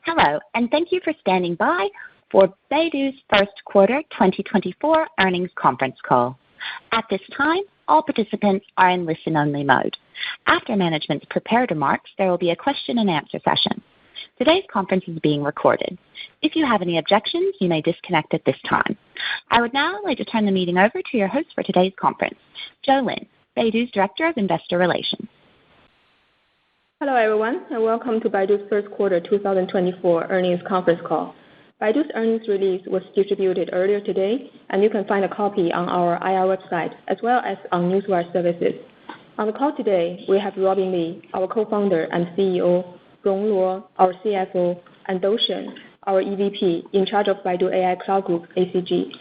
Hello, and thank you for standing by for Baidu's first quarter 2024 earnings conference call. At this time, all participants are in listen-only mode. After management's prepared remarks, there will be a question-and-answer session. Today's conference is being recorded. If you have any objections, you may disconnect at this time. I would now like to turn the meeting over to your host for today's conference, Joe Lin, Baidu's Director of Investor Relations. Hello, everyone, and welcome to Baidu's first quarter 2024 earnings conference call. Baidu's earnings release was distributed earlier today, and you can find a copy on our IR website as well as on Newswire services. On the call today, we have Robin Li, our co-founder and CEO, Rong Luo, our CFO, and Dou Shen, our EVP in charge of Baidu AI Cloud Group, ACG.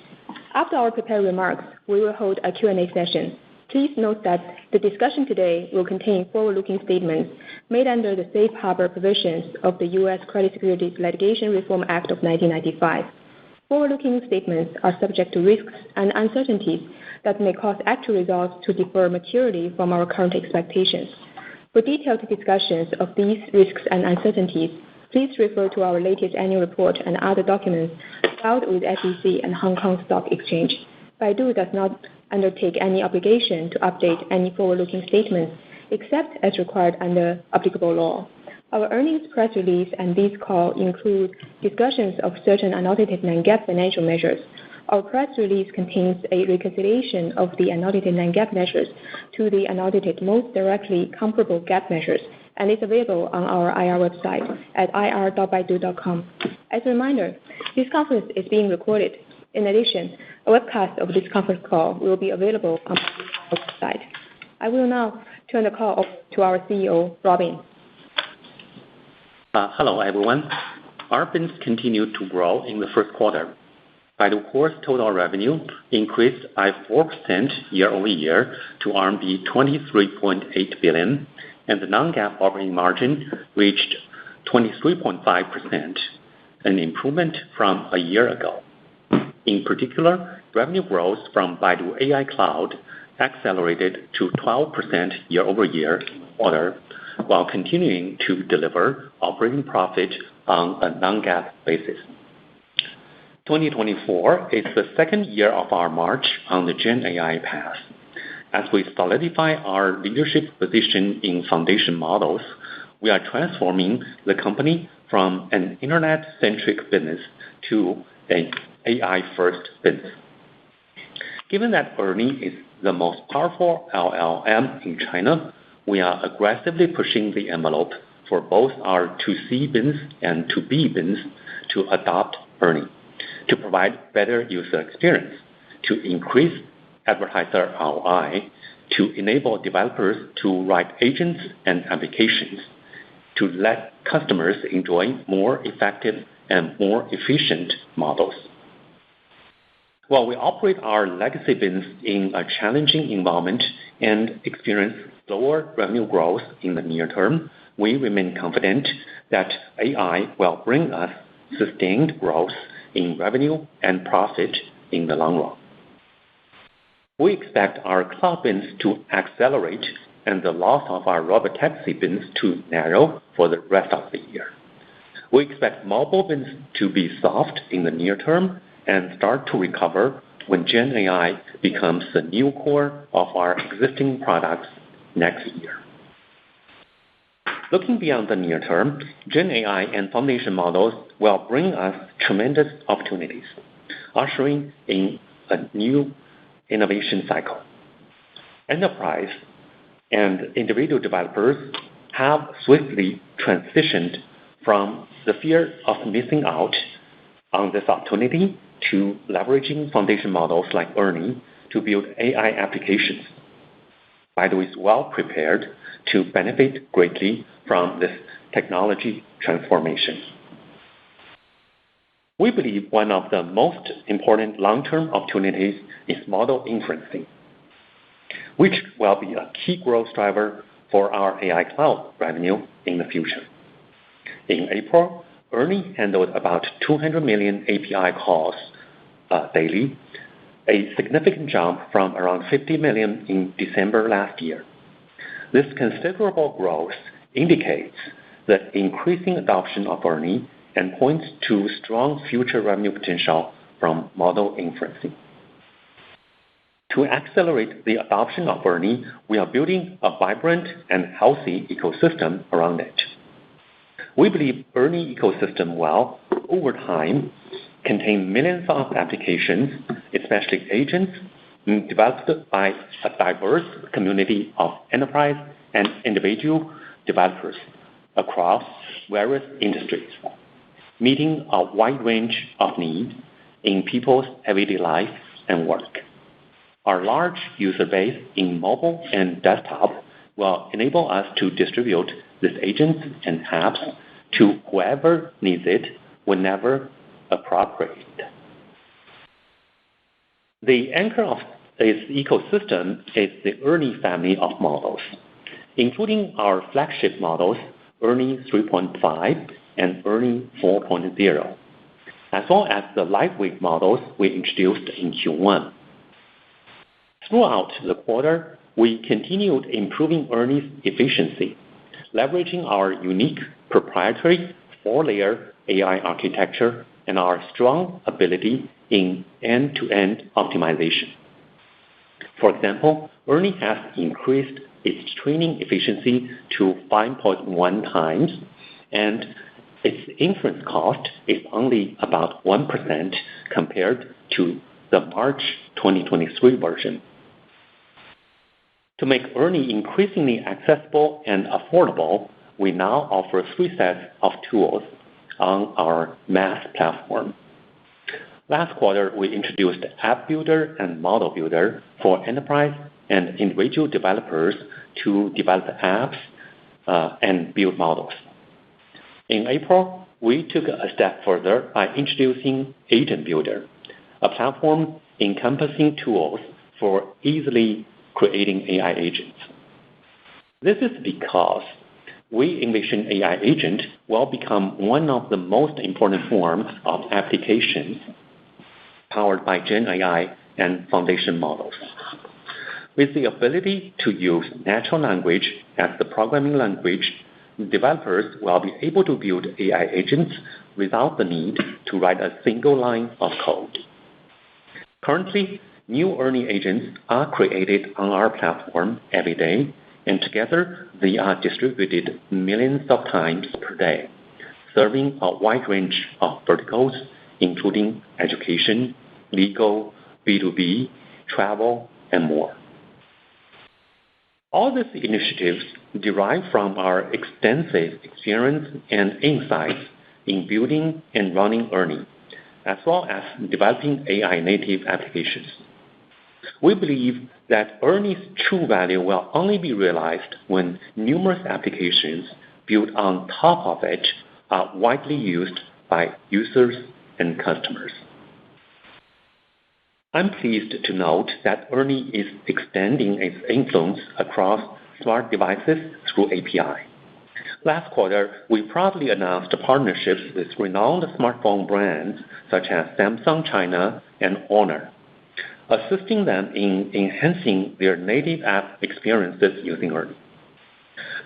After our prepared remarks, we will hold a Q&A session. Please note that the discussion today will contain forward-looking statements made under the Safe Harbor provisions of the U.S. Credit Securities Litigation Reform Act of 1995. Forward-looking statements are subject to risks and uncertainties that may cause actual results to differ materially from our current expectations. For detailed discussions of these risks and uncertainties, please refer to our latest annual report and other documents filed with SEC and Hong Kong Stock Exchange. Baidu does not undertake any obligation to update any forward-looking statements except as required under applicable law. Our earnings press release and this call include discussions of certain unaudited non-GAAP financial measures. Our press release contains a reconciliation of the unaudited non-GAAP measures to the unaudited most directly comparable GAAP measures and is available on our IR website at ir.baidu.com. As a reminder, this conference is being recorded. In addition, a webcast of this conference call will be available on our website. I will now turn the call over to our CEO, Robin. Hello, everyone. Our business continued to grow in the first quarter. Baidu Core's total revenue increased by 4% year-over-year to RMB 23.8 billion, and the non-GAAP operating margin reached 23.5%, an improvement from a year ago. In particular, revenue growth from Baidu AI Cloud accelerated to 12% year-over-year in the quarter, while continuing to deliver operating profit on a non-GAAP basis. 2024 is the second year of our march on the Gen AI path. As we solidify our leadership position in foundation models, we are transforming the company from an internet-centric business to an AI-first business. Given that ERNIE is the most powerful LLM in China, we are aggressively pushing the envelope for both our 2C business and 2B business to adopt ERNIE, to provide better user experience, to increase advertiser ROI, to enable developers to write agents and applications, to let customers enjoy more effective and more efficient models. While we operate our legacy business in a challenging environment and experience slower revenue growth in the near term, we remain confident that AI will bring us sustained growth in revenue and profit in the long run. We expect our cloud business to accelerate and the loss of our robotaxi business to narrow for the rest of the year. We expect mobile business to be soft in the near term and start to recover when Gen AI becomes the new core of our existing products next year. Looking beyond the near term, Gen AI and foundation models will bring us tremendous opportunities, ushering in a new innovation cycle. Enterprise and individual developers have swiftly transitioned from the fear of missing out on this opportunity to leveraging foundation models like ERNIE to build AI applications. Baidu is well prepared to benefit greatly from this technology transformation. We believe one of the most important long-term opportunities is model inferencing, which will be a key growth driver for our AI cloud revenue in the future. In April, ERNIE handled about 200 million API calls daily, a significant jump from around 50 million in December last year. This considerable growth indicates the increasing adoption of ERNIE and points to strong future revenue potential from model inferencing. To accelerate the adoption of ERNIE, we are building a vibrant and healthy ecosystem around it. We believe ERNIE ecosystem will, over time, contain millions of applications, especially agents, developed by a diverse community of enterprise and individual developers across various industries, meeting a wide range of needs in people's everyday life and work. Our large user base in mobile and desktop will enable us to distribute these agents and apps to whoever needs it whenever appropriate. The anchor of this ecosystem is the ERNIE family of models, including our flagship models, ERNIE 3.5 and ERNIE 4.0, as well as the lightweight models we introduced in Q1. Throughout the quarter, we continued improving ERNIE's efficiency, leveraging our unique proprietary 4-layer AI architecture and our strong ability in end-to-end optimization. For example, ERNIE has increased its training efficiency to 5.1 times, and its inference cost is only about 1% compared to the March 2023 version. To make ERNIE increasingly accessible and affordable, we now offer 3 sets of tools on our MaaS platform. Last quarter, we introduced App Builder and Model Builder for enterprise and individual developers to develop apps and build models. In April, we took a step further by introducing Agent Builder, a platform encompassing tools for easily creating AI agents. This is because we envision AI agent will become one of the most important forms of applications powered by Gen AI and foundation models. With the ability to use natural language as the programming language, developers will be able to build AI agents without the need to write a single line of code. Currently, new ERNIE agents are created on our platform every day, and together they are distributed millions of times per day, serving a wide range of verticals, including education, legal, B2B, travel, and more. All these initiatives derive from our extensive experience and insights in building and running ERNIE, as well as developing AI-native applications. We believe that ERNIE's true value will only be realized when numerous applications built on top of it are widely used by users and customers. I'm pleased to note that ERNIE is extending its influence across smart devices through API. Last quarter, we proudly announced partnerships with renowned smartphone brands such as Samsung China and Honor, assisting them in enhancing their native app experiences using ERNIE.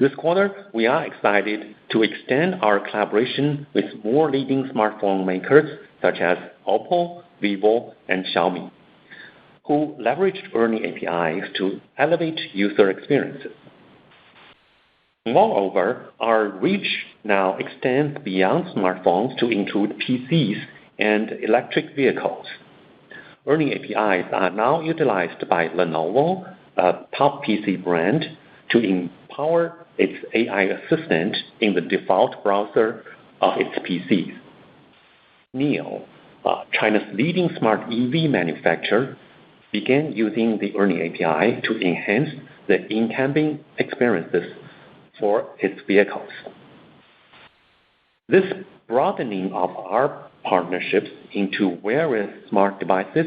This quarter, we are excited to extend our collaboration with more leading smartphone makers such as Oppo, Vivo, and Xiaomi, who leveraged ERNIE APIs to elevate user experiences. Moreover, our reach now extends beyond smartphones to include PCs and electric vehicles. ERNIE APIs are now utilized by Lenovo, a top PC brand, to empower its AI assistant in the default browser of its PCs. NIO, China's leading smart EV manufacturer, began using the ERNIE API to enhance the in-cabin experiences for its vehicles. This broadening of our partnerships into various smart devices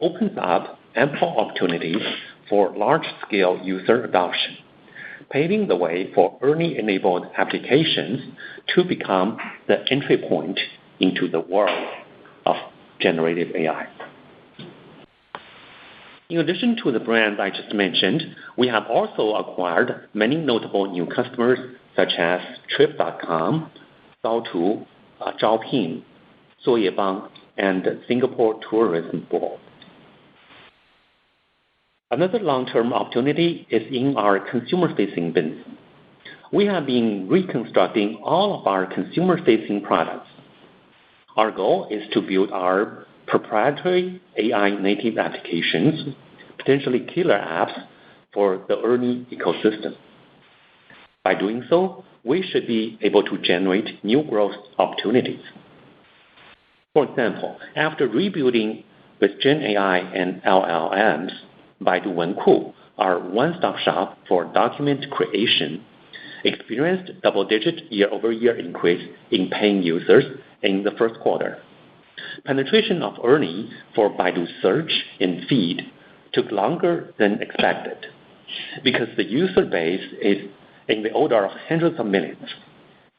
opens up ample opportunities for large-scale user adoption, paving the way for ERNIE-enabled applications to become the entry point into the world of generative AI. In addition to the brands I just mentioned, we have also acquired many notable new customers such as Trip.com, Saotu, Zhaopin, Zuoyebang, and Singapore Tourism Board. Another long-term opportunity is in our consumer-facing business. We have been reconstructing all of our consumer-facing products. Our goal is to build our proprietary AI-native applications, potentially killer apps for the ERNIE ecosystem. By doing so, we should be able to generate new growth opportunities. For example, after rebuilding with Gen AI and LLMs, Baidu Wenku, our one-stop shop for document creation, experienced double-digit year-over-year increase in paying users in the first quarter. Penetration of ERNIE for Baidu Search and Feed took longer than expected because the user base is in the order of hundreds of millions,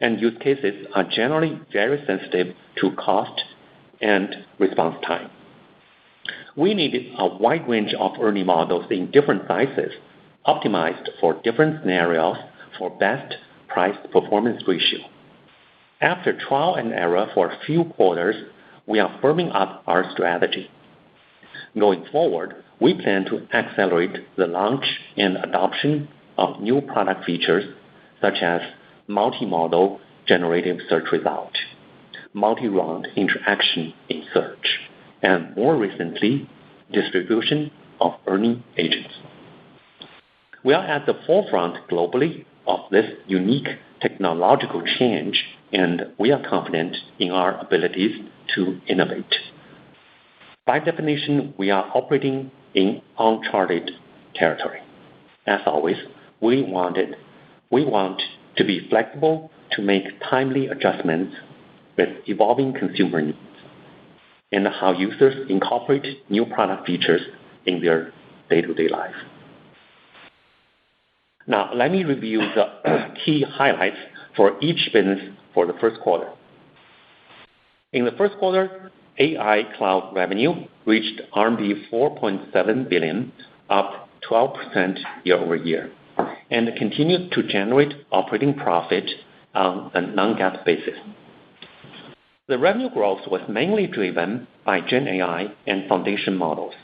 and use cases are generally very sensitive to cost and response time. We needed a wide range of ERNIE models in different sizes, optimized for different scenarios for best price-performance ratio. After trial and error for a few quarters, we are firming up our strategy. Going forward, we plan to accelerate the launch and adoption of new product features such as multi-modal generative search result, multi-round interaction in search, and more recently, distribution of ERNIE agents. We are at the forefront globally of this unique technological change, and we are confident in our abilities to innovate. By definition, we are operating in uncharted territory. As always, we want to be flexible to make timely adjustments with evolving consumer needs and how users incorporate new product features in their day-to-day life. Now, let me review the key highlights for each business for the first quarter. In the first quarter, AI Cloud revenue reached RMB 4.7 billion, up 12% year-over-year, and continued to generate operating profit on a non-GAAP basis. The revenue growth was mainly driven by Gen AI and foundation models.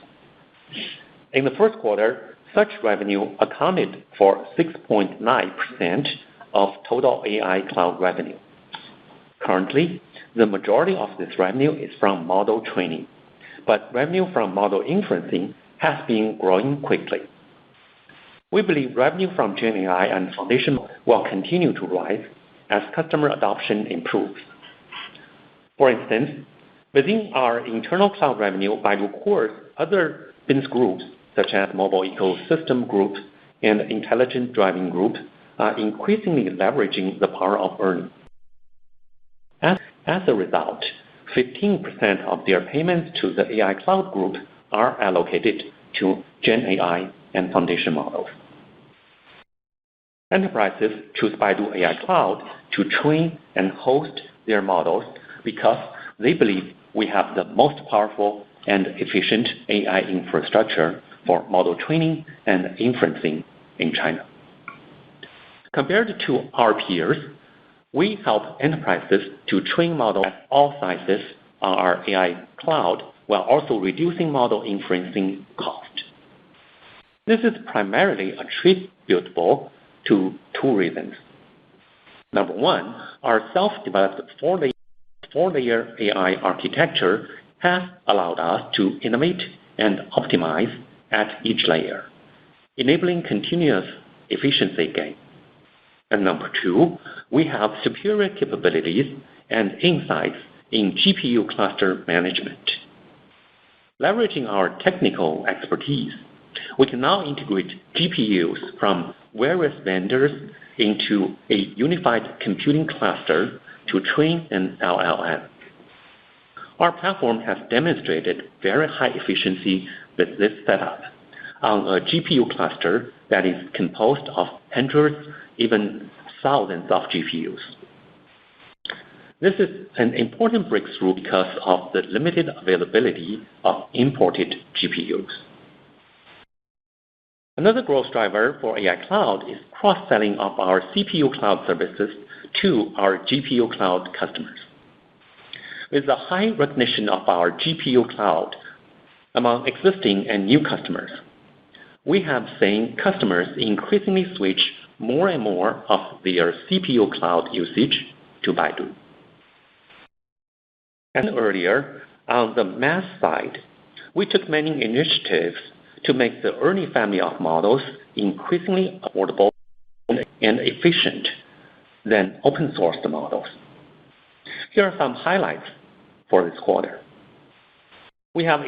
In the first quarter, such revenue accounted for 6.9% of total AI Cloud revenue. Currently, the majority of this revenue is from model training, but revenue from model inferencing has been growing quickly. We believe revenue from Gen AI and foundation will continue to rise as customer adoption improves. For instance, within our internal cloud revenue, Baidu Core's other business groups, such as Mobile Ecosystem Group and Intelligent Driving Group, are increasingly leveraging the power of ERNIE. As a result, 15% of their payments to the AI Cloud Group are allocated to Gen AI and foundation models. Enterprises choose Baidu AI Cloud to train and host their models because they believe we have the most powerful and efficient AI infrastructure for model training and inferencing in China. Compared to our peers, we help enterprises to train models at all sizes on our AI Cloud while also reducing model inferencing cost. This is primarily attributable to two reasons. Number one, our self-developed four-layer AI architecture has allowed us to innovate and optimize at each layer, enabling continuous efficiency gain. And number two, we have superior capabilities and insights in GPU cluster management. Leveraging our technical expertise, we can now integrate GPUs from various vendors into a unified computing cluster to train an LLM. Our platform has demonstrated very high efficiency with this setup on a GPU cluster that is composed of hundreds, even thousands of GPUs. This is an important breakthrough because of the limited availability of imported GPUs. Another growth driver for AI Cloud is cross-selling of our CPU cloud services to our GPU cloud customers. with the high recognition of our GPU cloud among existing and new customers, we have seen customers increasingly switch more and more of their CPU cloud usage to Baidu. And earlier, on the math side, we took many initiatives to make the ERNIE family of models increasingly affordable and efficient than open source models. Here are some highlights for this quarter. We have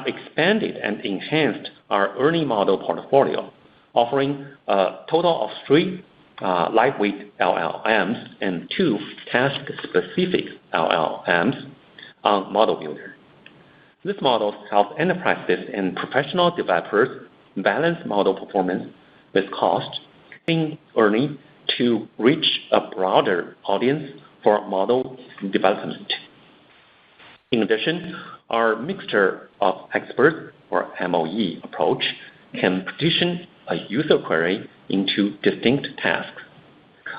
expanded and enhanced our ERNIE model portfolio, offering a total of 3 lightweight LLMs and 2 task-specific LLMs on Model Builder. These models help enterprises and professional developers balance model performance with cost, in ERNIE to reach a broader audience for model development. In addition, our mixture of experts, or MOE approach, can partition a user query into distinct tasks,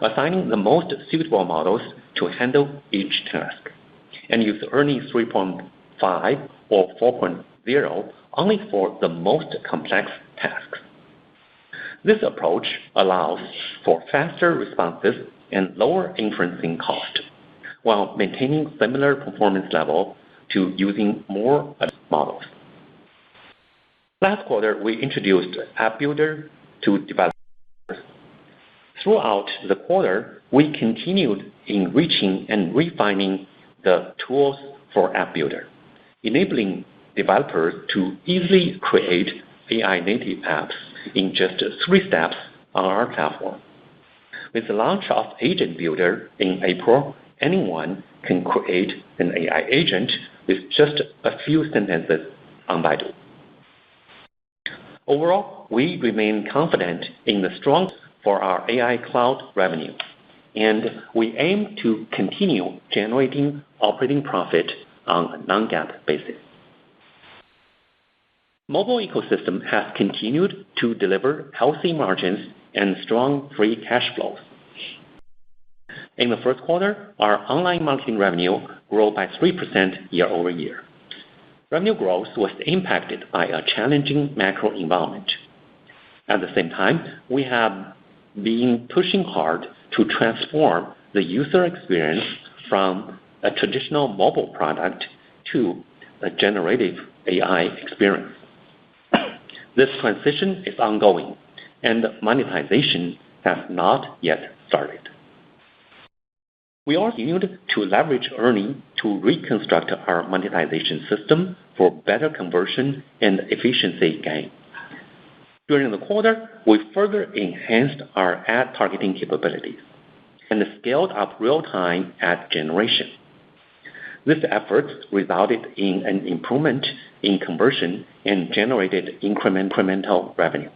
assigning the most suitable models to handle each task, and use ERNIE 3.5 or 4.0 only for the most complex tasks. This approach allows for faster responses and lower inferencing cost, while maintaining similar performance level to using more models. Last quarter, we introduced App Builder to developers. Throughout the quarter, we continued enriching and refining the tools for App Builder, enabling developers to easily create AI-native apps in just 3 steps on our platform. With the launch of Agent Builder in April, anyone can create an AI agent with just a few sentences on Baidu. Overall, we remain confident in the strong for our AI cloud revenue, and we aim to continue generating operating profit on a non-GAAP basis. Mobile ecosystem has continued to deliver healthy margins and strong free cash flows. In the first quarter, our online marketing revenue grew by 3% year-over-year. Revenue growth was impacted by a challenging macro environment. At the same time, we have been pushing hard to transform the user experience from a traditional mobile product to a generative AI experience. This transition is ongoing, and monetization has not yet started. We also continued to leverage ERNIE to reconstruct our monetization system for better conversion and efficiency gain. During the quarter, we further enhanced our ad targeting capabilities and scaled up real-time ad generation. These efforts resulted in an improvement in conversion and generated incremental revenue.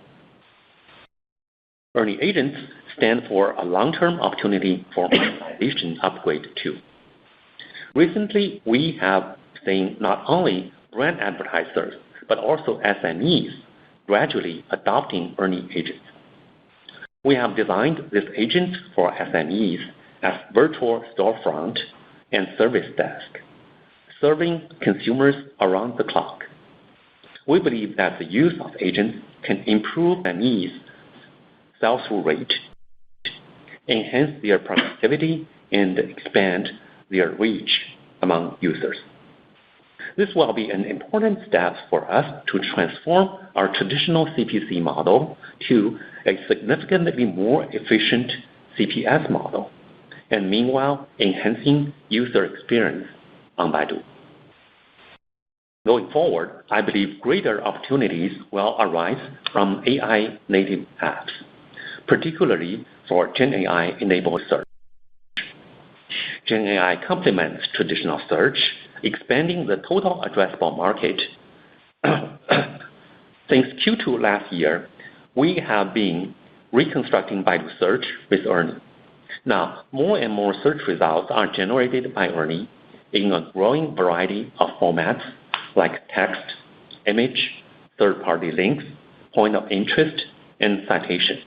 ERNIE agents stand for a long-term opportunity for monetization upgrade too. Recently, we have seen not only brand advertisers, but also SMEs gradually adopting ERNIE agents. We have designed these agents for SMEs as virtual storefront and service desk, serving consumers around the clock. We believe that the use of agents can improve SMEs' sell-through rate, enhance their productivity, and expand their reach among users. This will be an important step for us to transform our traditional CPC model to a significantly more efficient CPS model, and meanwhile enhancing user experience on Baidu. Going forward, I believe greater opportunities will arise from AI-native apps, particularly for GenAI-enabled search. GenAI complements traditional search, expanding the total addressable market. Since Q2 last year, we have been reconstructing Baidu Search with ERNIE. Now, more and more search results are generated by ERNIE in a growing variety of formats like text, image, third-party links, point of interest, and citation.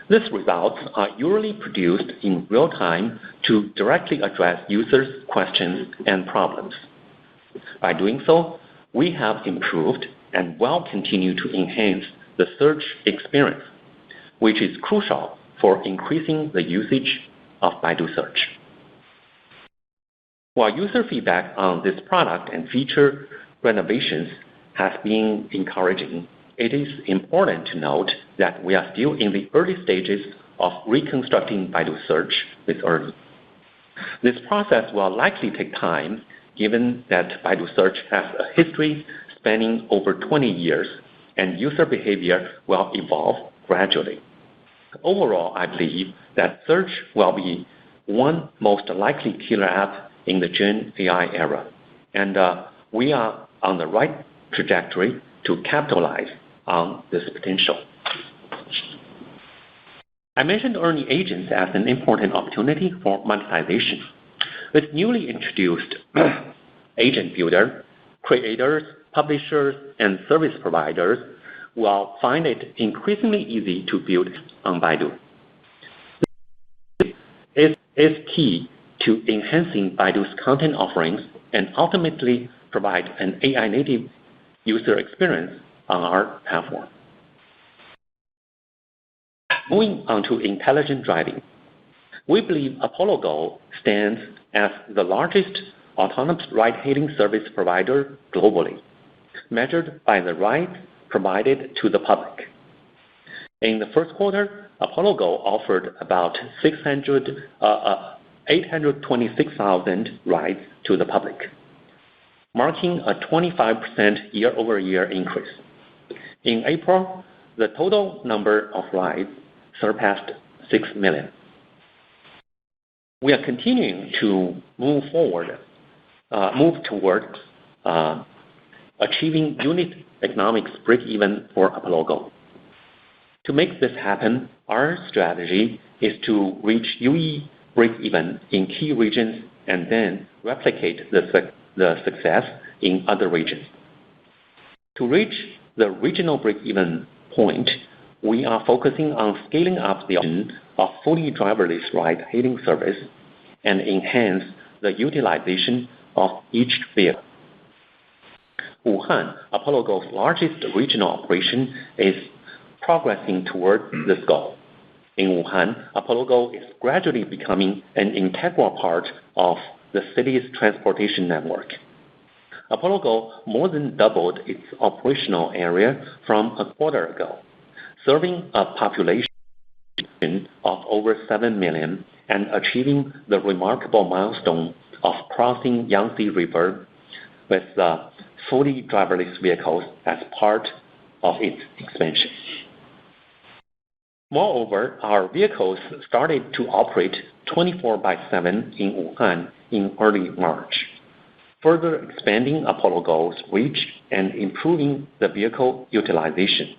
These results are usually produced in real time to directly address users' questions and problems. By doing so, we have improved and will continue to enhance the search experience, which is crucial for increasing the usage of Baidu Search. While user feedback on this product and feature renovations has been encouraging, it is important to note that we are still in the early stages of reconstructing Baidu Search with ERNIE. This process will likely take time, given that Baidu Search has a history spanning over 20 years, and user behavior will evolve gradually. Overall, I believe that search will be one most likely killer app in the Gen AI era, and we are on the right trajectory to capitalize on this potential. I mentioned ERNIE agents as an important opportunity for monetization. With newly introduced Agent Builder, creators, publishers, and service providers will find it increasingly easy to build on Baidu. This is key to enhancing Baidu's content offerings and ultimately provide an AI-native user experience on our platform. Moving on to intelligent driving, we believe Apollo Go stands as the largest autonomous ride-hailing service provider globally, measured by the rides provided to the public. In the first quarter, Apollo Go offered about 826,000 rides to the public, marking a 25% year-over-year increase. In April, the total number of rides surpassed 6 million. We are continuing to move towards achieving unit economics break-even for Apollo Go. To make this happen, our strategy is to reach UE break-even in key regions and then replicate the success in other regions. To reach the regional break-even point, we are focusing on scaling up the option of fully driverless ride-hailing service and enhance the utilization of each vehicle. Wuhan, Apollo Go's largest regional operation, is progressing toward this goal. In Wuhan, Apollo Go is gradually becoming an integral part of the city's transportation network. Apollo Go more than doubled its operational area from a quarter ago, serving a population of over 7 million and achieving the remarkable milestone of crossing Yangtze River with fully driverless vehicles as part of its expansion. Moreover, our vehicles started to operate 24/7 in Wuhan in early March, further expanding Apollo Go's reach and improving the vehicle utilization.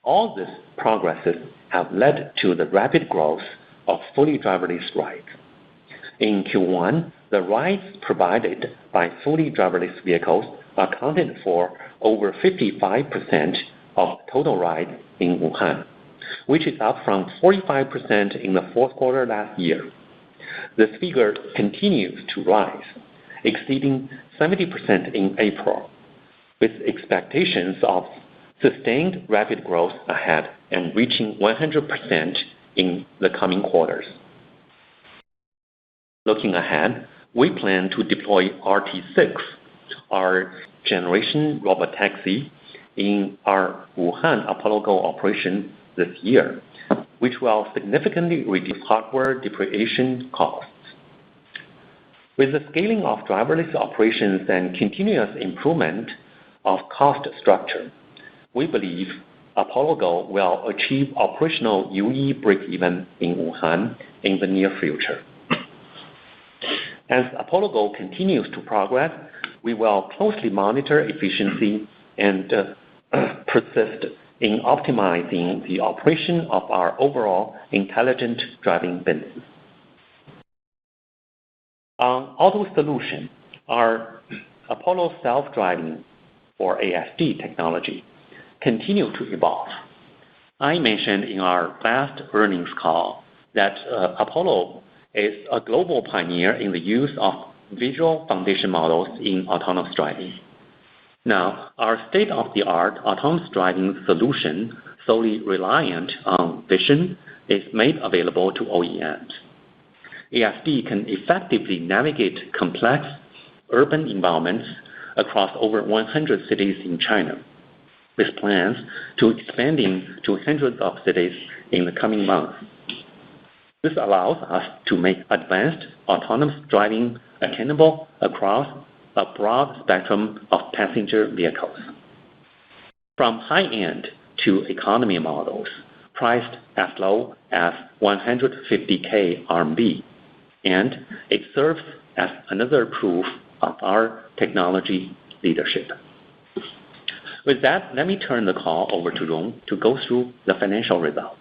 All these progresses have led to the rapid growth of fully driverless rides. In Q1, the rides provided by fully driverless vehicles accounted for over 55% of total rides in Wuhan, which is up from 45% in the fourth quarter last year. This figure continues to rise, exceeding 70% in April, with expectations of sustained rapid growth ahead and reaching 100% in the coming quarters. Looking ahead, we plan to deploy RT6, our generation robotaxi, in our Wuhan Apollo Go operation this year, which will significantly reduce hardware depreciation costs. With the scaling of driverless operations and continuous improvement of cost structure, we believe Apollo Go will achieve operational UE break-even in Wuhan in the near future. As Apollo Go continues to progress, we will closely monitor efficiency and persist in optimizing the operation of our overall intelligent driving business. On auto solution, our Apollo self-driving or ASD technology continue to evolve. I mentioned in our last earnings call that Apollo is a global pioneer in the use of visual foundation models in autonomous driving. Now, our state-of-the-art autonomous driving solution, solely reliant on vision, is made available to OEMs. ASD can effectively navigate complex urban environments across over 100 cities in China, with plans to expanding to hundreds of cities in the coming months. This allows us to make advanced autonomous driving attainable across a broad spectrum of passenger vehicles, from high-end to economy models priced as low as 150K RMB, and it serves as another proof of our technology leadership. With that, let me turn the call over to Rong to go through the financial results.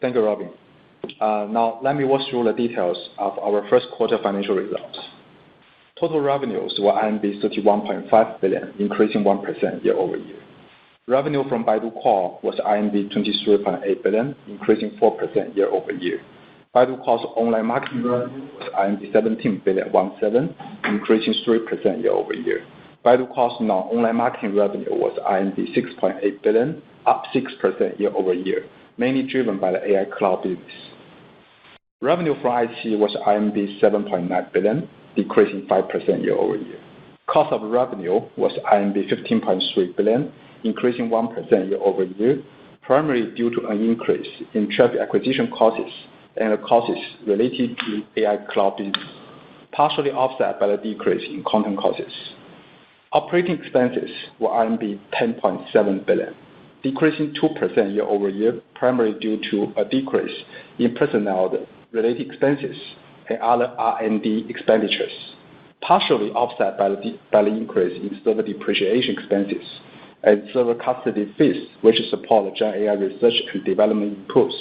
Thank you, Robin. Now, let me walk through the details of our first quarter financial results. Total revenues were 31.5 billion, increasing 1% year-over-year. Revenue from Baidu Core was 23.8 billion, increasing 4% year-over-year. Baidu Core's online marketing revenue was 17 billion, increasing 3% year-over-year. Baidu Core's non-online marketing revenue was 6.8 billion, up 6% year-over-year, mainly driven by the AI cloud business. Revenue from iQIYI was 7.9 billion, decreasing 5% year-over-year. Cost of revenue was 15.3 billion, increasing 1% year-over-year, primarily due to an increase in traffic acquisition costs and the costs related to AI cloud business, partially offset by the decrease in content costs. Operating expenses were 10.7 billion, decreasing 2% year-over-year, primarily due to a decrease in personnel-related expenses and other R&D expenditures, partially offset by the increase in server depreciation expenses and server custody fees, which support the Gen AI research and development inputs.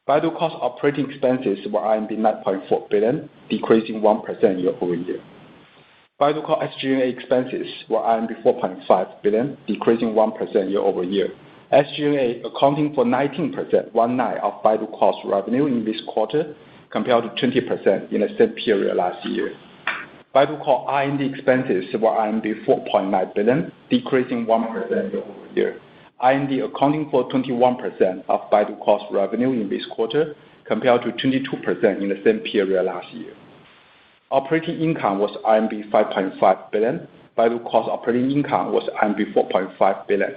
Baidu Core's operating expenses were 9.4 billion, decreasing 1% year-over-year. Baidu Core SG&A expenses were 4.5 billion, decreasing 1% year-over-year. SG&A accounting for 19% of Baidu Core's revenue in this quarter, compared to 20% in the same period last year. Baidu Core R&D expenses were 4.9 billion, decreasing 1% year-over-year. R&D accounting for 21% of Baidu Core's revenue in this quarter, compared to 22% in the same period last year. Operating income was 5.5 billion. Baidu Core's operating income was 4.5 billion,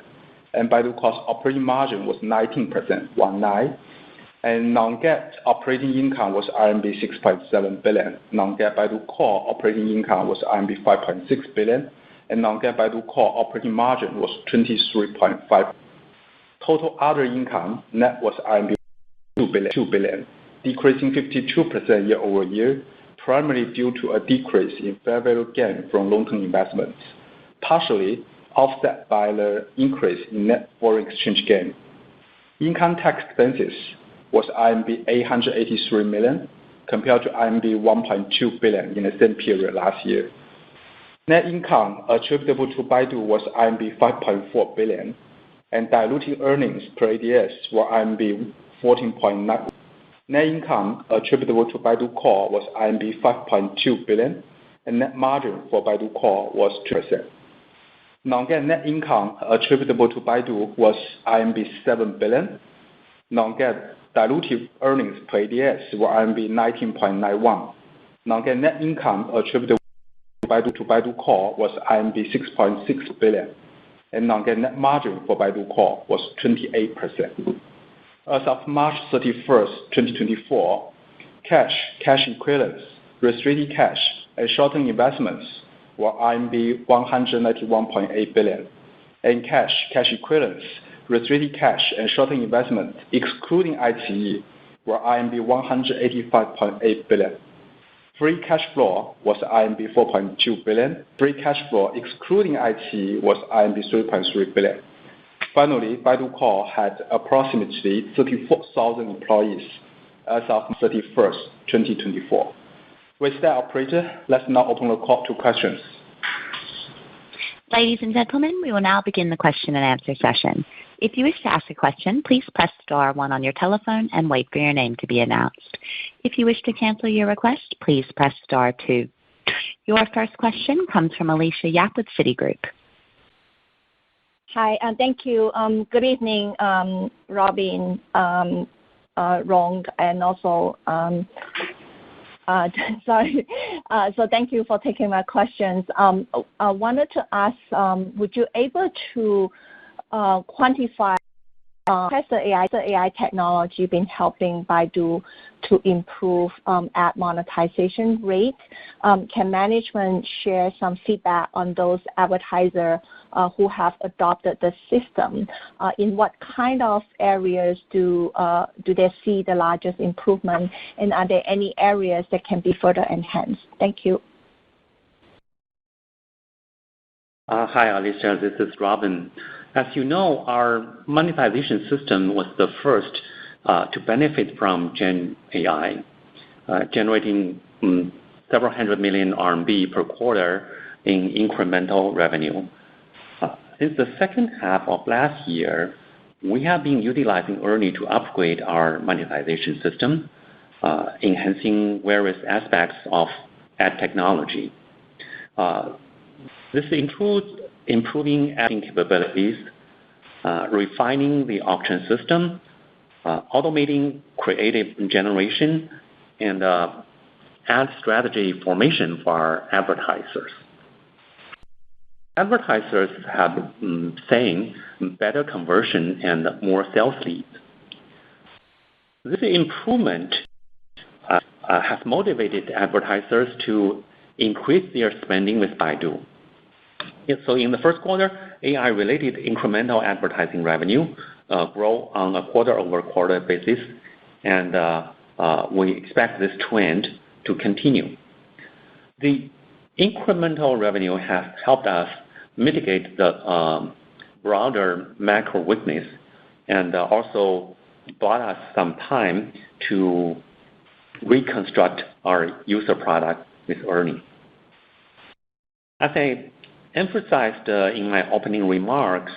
and Baidu Core's operating margin was 19%, and non-GAAP operating income was RMB 6.7 billion. Non-GAAP Baidu Core operating income was RMB 5.6 billion, and non-GAAP Baidu Core operating margin was 23.5%. Total other income net was 2 billion, decreasing 52% year-over-year, primarily due to a decrease in fair value gain from long-term investments, partially offset by the increase in net foreign exchange gain. Income tax expenses was 883 million, compared to 1.2 billion in the same period last year. Net income attributable to Baidu was 5.4 billion, and diluted earnings per ADS were 14.9. Net income attributable to Baidu Core was 5.2 billion, and net margin for Baidu Core was 2%. Non-GAAP net income attributable to Baidu was 7 billion. Non-GAAP diluted earnings per ADS were 19.91. Non-GAAP net income attributable to Baidu Core was 6.6 billion, and non-GAAP net margin for Baidu Core was 28%. As of March 31st, 2024, cash equivalents, restricted cash, and short-term investments were 191.8 billion, and cash equivalents, restricted cash, and short-term investments, excluding iQIYI, were 185.8 billion. Free cash flow was 4.2 billion. Free cash flow, excluding iQIYI, was 3.3 billion. Finally, Baidu Core had approximately 34,000 employees as of 31st, 2024. With that, operator, let's now open the call to questions. Ladies and gentlemen, we will now begin the question and answer session. If you wish to ask a question, please press star 1 on your telephone and wait for your name to be announced. If you wish to cancel your request, please press star 2. Your first question comes from Alicia Yap with Citigroup. Hi, thank you. Good evening, Robin, Rong, and also sorry. So thank you for taking my questions. I wanted to ask, would you able to quantify has the AI technology been helping Baidu to improve ad monetization rate? Can management share some feedback on those advertisers who have adopted the system? In what kind of areas do they see the largest improvement, and are there any areas that can be further enhanced? Thank you. Hi, Alicia. This is Robin. As you know, our monetization system was the first to benefit from Gen AI, generating several hundred million RMB per quarter in incremental revenue. Since the second half of last year, we have been utilizing ERNIE to upgrade our monetization system, enhancing various aspects of ad technology. This includes improving ad capabilities, refining the auction system, automating creative generation, and ad strategy formation for our advertisers. Advertisers have seen better conversion and more sales leads. This improvement has motivated advertisers to increase their spending with Baidu. So in the first quarter, AI-related incremental advertising revenue grow on a quarter-over-quarter basis, and we expect this trend to continue. The incremental revenue has helped us mitigate the broader macro weakness and also bought us some time to reconstruct our user product with ERNIE. As I emphasized in my opening remarks,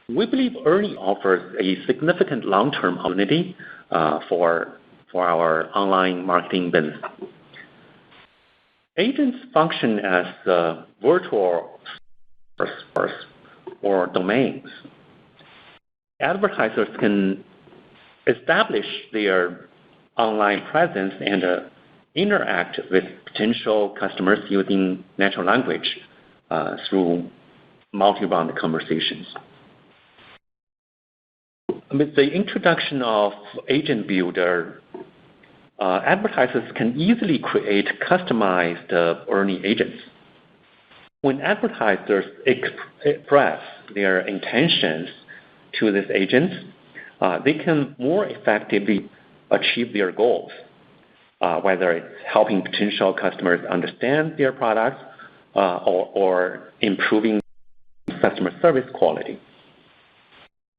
we believe ERNIE offers a significant long-term opportunity for our online marketing business. Agents function as virtual stores or domains. Advertisers can establish their online presence and interact with potential customers using natural language through multi-round conversations. With the introduction of Agent Builder, advertisers can easily create customized ERNIE agents. When advertisers express their intentions to these agents, they can more effectively achieve their goals, whether it's helping potential customers understand their products or improving customer service quality.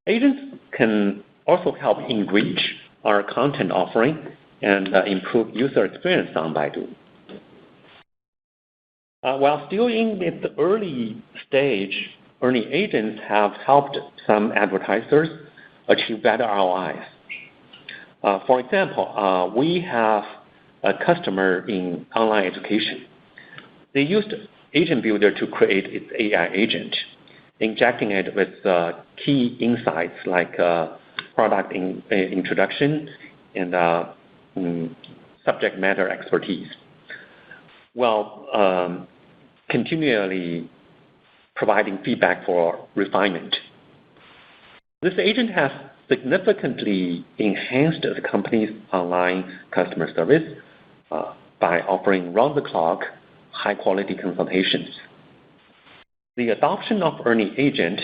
Agents can also help enrich our content offering and improve user experience on Baidu. While still in its early stage, ERNIE agents have helped some advertisers achieve better ROIs. For example, we have a customer in online education. They used Agent Builder to create its AI agent, injecting it with key insights like product introduction and subject matter expertise, while continually providing feedback for refinement. This agent has significantly enhanced the company's online customer service by offering round-the-clock, high-quality consultations. The adoption of ERNIE agent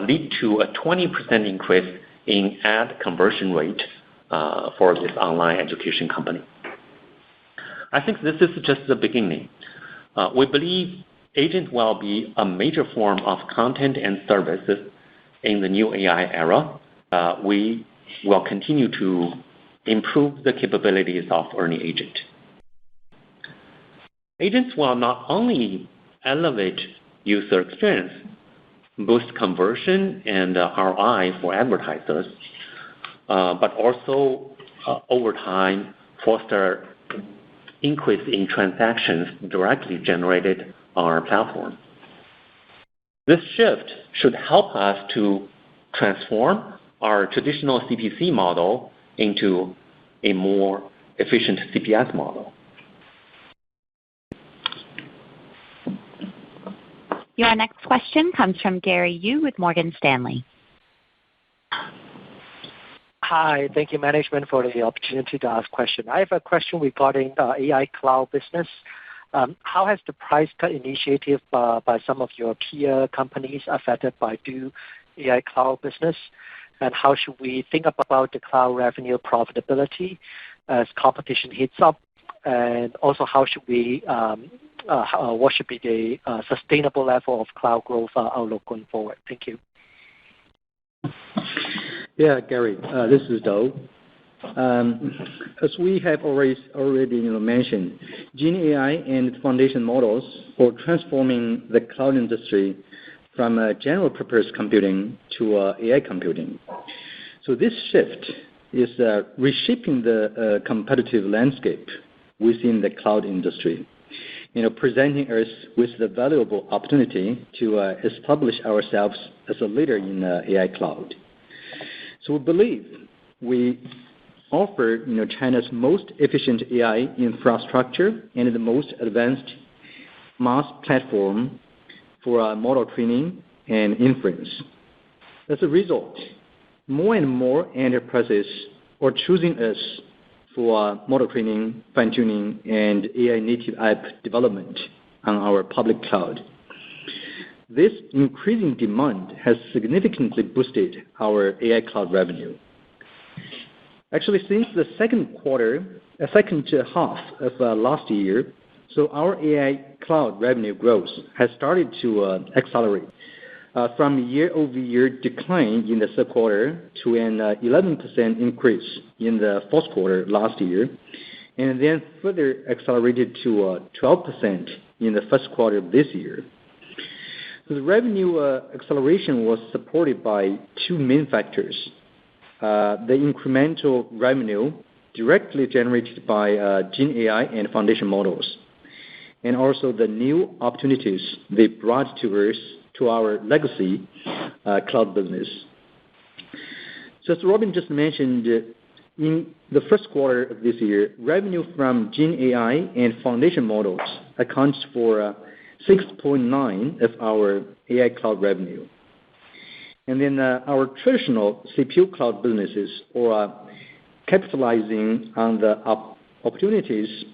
lead to a 20% increase in ad conversion rate for this online education company. I think this is just the beginning. We believe agent will be a major form of content and services in the new AI era. We will continue to improve the capabilities of ERNIE agent. Agents will not only elevate user experience, boost conversion and ROI for advertisers, but also over time foster increase in transactions directly generated on our platform. This shift should help us to transform our traditional CPC model into a more efficient CPS model. Your next question comes from Gary Yu with Morgan Stanley. Hi, thank you management for the opportunity to ask question. I have a question regarding the AI cloud business. How has the price cut initiative by some of your peer companies affected BIDU AI cloud business? And how should we think about the cloud revenue profitability as competition heats up? And also, what should be the sustainable level of cloud growth outlook going forward? Thank you. Yeah, Gary, this is Dou. As we have already mentioned, Gen AI and foundation models for transforming the cloud industry from general purpose computing to AI computing. So this shift is reshaping the competitive landscape within the cloud industry, presenting us with the valuable opportunity to establish ourselves as a leader in AI cloud. So we believe we offer China's most efficient AI infrastructure and the most advanced mass platform for model training and inference. As a result, more and more enterprises are choosing us for model training, fine-tuning, and AI native app development on our public cloud. This increasing demand has significantly boosted our AI cloud revenue. Actually, since the second half of last year, so our AI cloud revenue growth has started to accelerate from year-over-year decline in the third quarter to an 11% increase in the fourth quarter last year, and then further accelerated to 12% in the first quarter of this year. So the revenue acceleration was supported by two main factors. The incremental revenue directly generated by Gen AI and foundation models, and also the new opportunities they brought to us, to our legacy cloud business. So as Robin just mentioned, in the first quarter of this year, revenue from Gen AI and foundation models accounts for 6.9% of our AI cloud revenue. And then our traditional CPU cloud businesses are capitalizing on the opportunities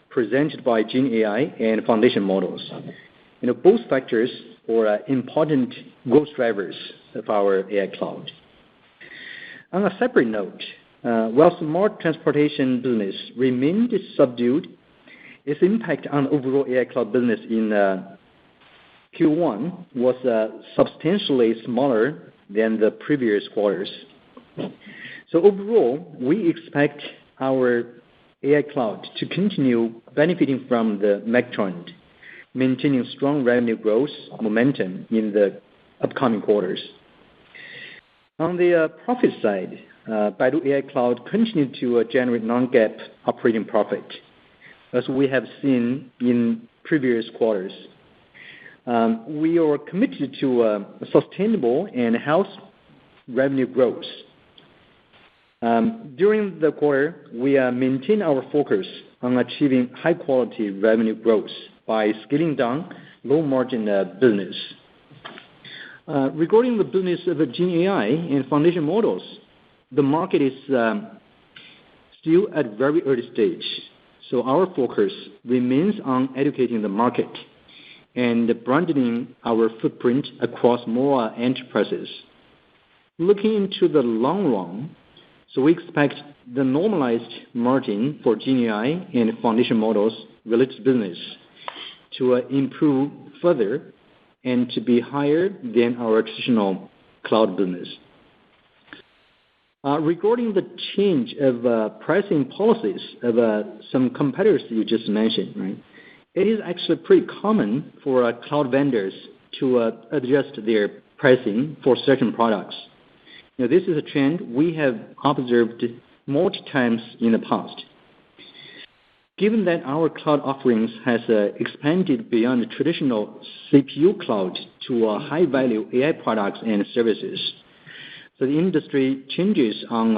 presented by Gen AI and foundation models. Both factors are important growth drivers of our AI cloud. On a separate note, while smart transportation business remained subdued, its impact on overall AI cloud business in Q1 was substantially smaller than the previous quarters. So overall, we expect our AI cloud to continue benefiting from the megatrend, maintaining strong revenue growth momentum in the upcoming quarters. On the profit side, Baidu AI Cloud continued to generate non-GAAP operating profit, as we have seen in previous quarters. We are committed to sustainable and healthy revenue growth. During the quarter, we maintain our focus on achieving high-quality revenue growth by scaling down low-margin business. Regarding the business of Gen AI and foundation models, the market is still at very early stage, so our focus remains on educating the market and broadening our footprint across more enterprises. Looking into the long run, so we expect the normalized margin for Gen AI and foundation models related business to improve further and to be higher than our traditional cloud business. Regarding the change of pricing policies of some competitors you just mentioned, right? It is actually pretty common for cloud vendors to adjust their pricing for certain products. This is a trend we have observed multiple times in the past. Given that our cloud offerings has expanded beyond the traditional CPU cloud to high-value AI products and services, so the industry changes on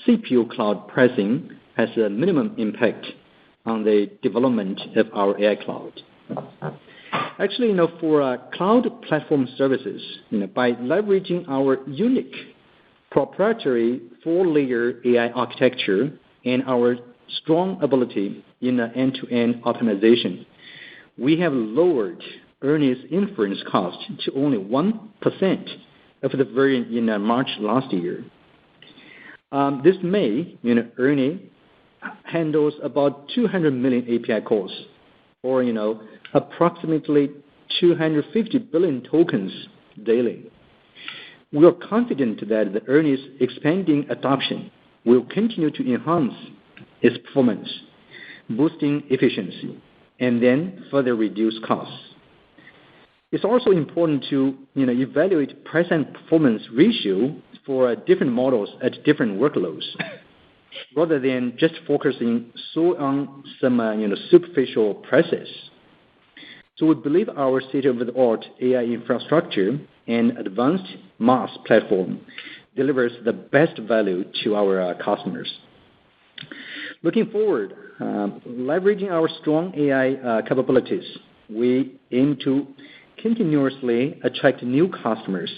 CPU cloud pricing has a minimum impact on the development of our AI cloud. Actually, for cloud platform services, by leveraging our unique proprietary 4-layer AI architecture and our strong ability in end-to-end optimization, we have lowered ERNIE's inference cost to only 1% of the variant in March last year. This May, ERNIE handles about 200 million API calls, or approximately 250 billion tokens daily. We are confident that the ERNIE's expanding adoption will continue to enhance its performance, boosting efficiency, and then further reduce costs. It's also important to evaluate price and performance ratio for different models at different workloads, rather than just focusing so on some superficial prices. So we believe our state-of-the-art AI infrastructure and advanced MaaS platform delivers the best value to our customers. Looking forward, leveraging our strong AI capabilities, we aim to continuously attract new customers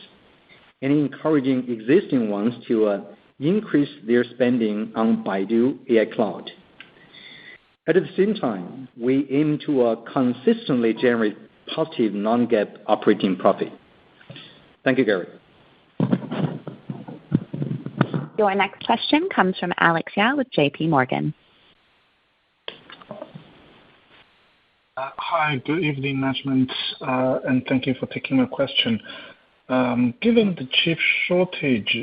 and encouraging existing ones to increase their spending on Baidu AI Cloud. At the same time, we aim to consistently generate positive non-GAAP operating profit. Thank you, Gary. Your next question comes from Alex Yao with JP Morgan. Hi, good evening, management, and thank you for taking my question. Given the chip shortage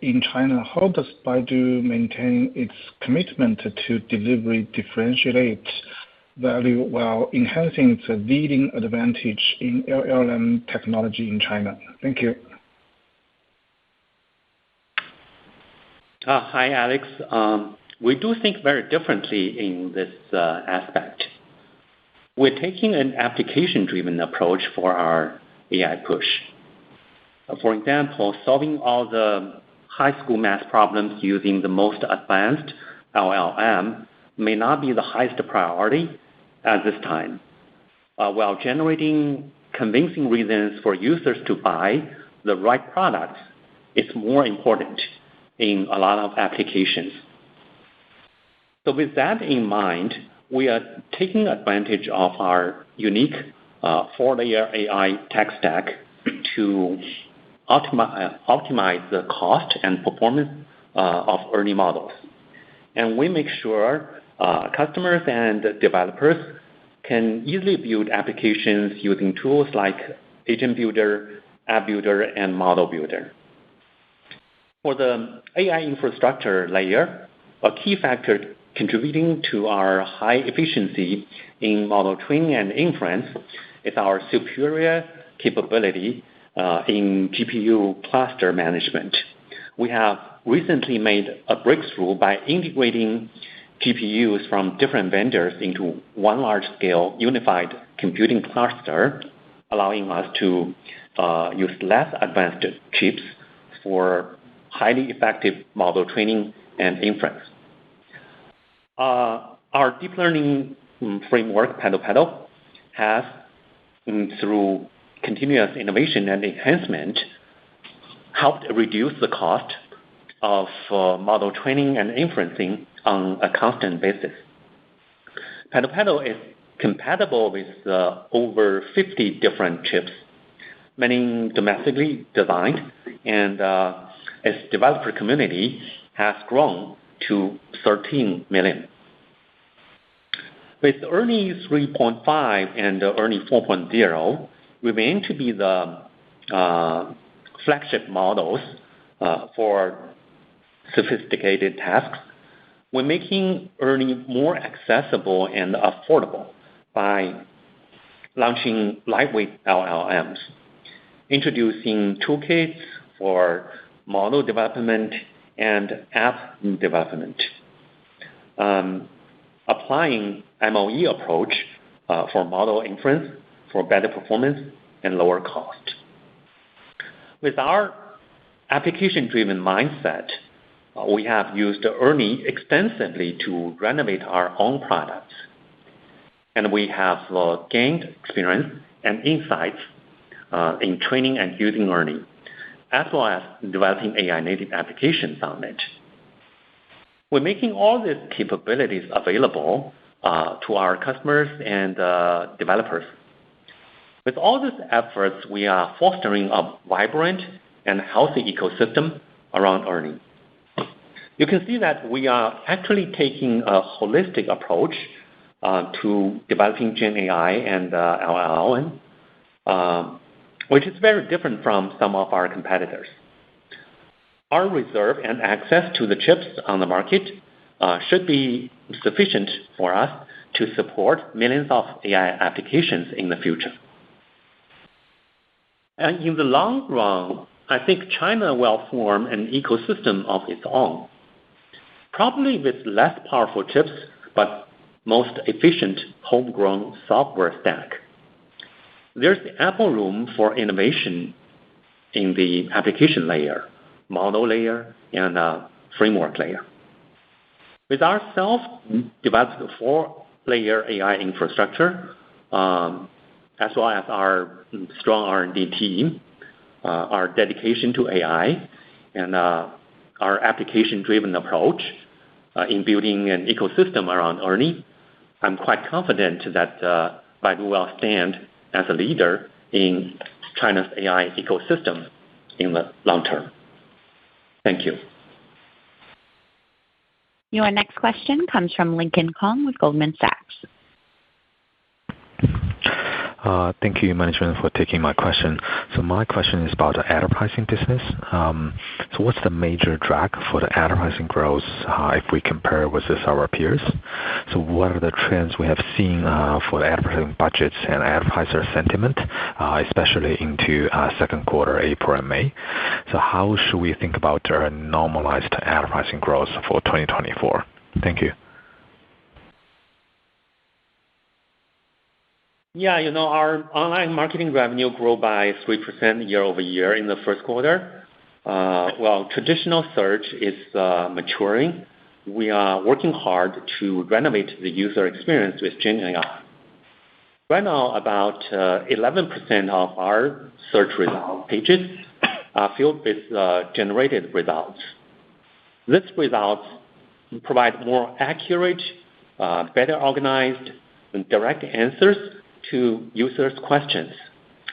in China, how does Baidu maintain its commitment to delivery differentiate value while enhancing its leading advantage in LLM technology in China? Thank you. Hi, Alex. We do think very differently in this aspect. We're taking an application-driven approach for our AI push. For example, solving all the high school math problems using the most advanced LLM may not be the highest priority at this time, while generating convincing reasons for users to buy the right products is more important in a lot of applications. So with that in mind, we are taking advantage of our unique 4-layer AI tech stack to optimize the cost and performance of ERNIE models. And we make sure customers and developers can easily build applications using tools like Agent Builder, App Builder, and Model Builder. For the AI infrastructure layer, a key factor contributing to our high efficiency in model training and inference is our superior capability in GPU cluster management. We have recently made a breakthrough by integrating GPUs from different vendors into one large-scale unified computing cluster, allowing us to use less advanced chips for highly effective model training and inference. Our deep learning framework, PaddlePaddle, has, through continuous innovation and enhancement, helped reduce the cost of model training and inferencing on a constant basis. PaddlePaddle is compatible with over 50 different chips, many domestically designed, and its developer community has grown to 13 million. With ERNIE 3.5 and ERNIE 4.0, we aim to be the flagship models for sophisticated tasks. We're making ERNIE more accessible and affordable by launching lightweight LLMs, introducing toolkits for model development and app development, applying MOE approach for model inference for better performance and lower cost. With our application-driven mindset, we have used ERNIE extensively to renovate our own products, and we have gained experience and insights in training and using ERNIE, as well as developing AI-native applications on it. We're making all these capabilities available to our customers and developers. With all these efforts, we are fostering a vibrant and healthy ecosystem around ERNIE. You can see that we are actually taking a holistic approach to developing Gen AI and LLM, which is very different from some of our competitors. Our reserve and access to the chips on the market should be sufficient for us to support millions of AI applications in the future. And in the long run, I think China will form an ecosystem of its own, probably with less powerful chips, but most efficient homegrown software stack. There's ample room for innovation in the application layer, model layer, and framework layer. With our self-developed 4-layer AI infrastructure, as well as our strong R&D team, our dedication to AI, and our application-driven approach in building an ecosystem around ERNIE, I'm quite confident that Baidu will stand as a leader in China's AI ecosystem in the long term. Thank you. Your next question comes from Lincoln Kong with Goldman Sachs. Thank you, management, for taking my question. So my question is about the advertising business. So what's the major drag for the advertising growth if we compare with our peers? So what are the trends we have seen for the advertising budgets and advertiser sentiment, especially into second quarter, April and May? So how should we think about normalized advertising growth for 2024? Thank you. Yeah, our online marketing revenue grew by 3% year-over-year in the first quarter. While traditional search is maturing, we are working hard to renovate the user experience with Gen AI. Right now, about 11% of our search result pages are filled with generated results. These results provide more accurate, better organized, and direct answers to users' questions,